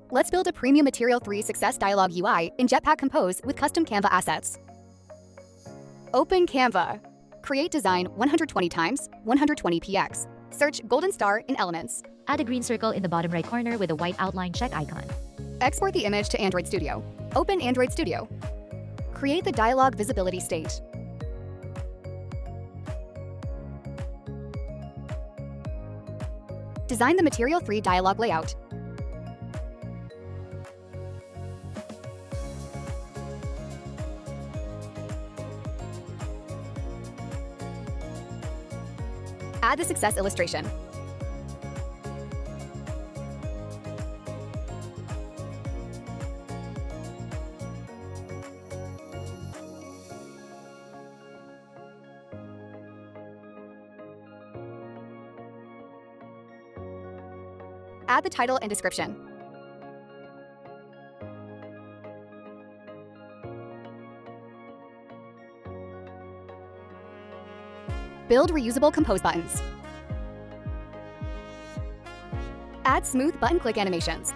Let's build a premium Material 3 Success Dialog UI in Jetpack Compose with custom Canva assets. Open Canva. Create design 120 times 120 px. Search golden star in Elements. Add a green circle in the bottom right corner with a white outline check icon. Export the image to Android Studio. Open Android Studio. Create the dialog visibility state. Design the Material 3 dialog layout. Add the success illustration. Add the title and description. Build reusable compose buttons. Add smooth button click animations.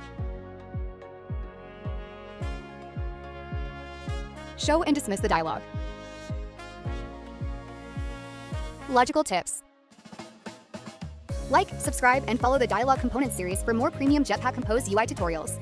Show and dismiss the dialog. Logical tips. Like, subscribe, and follow the Dialog Components series for more premium Jetpack Compose UI tutorials.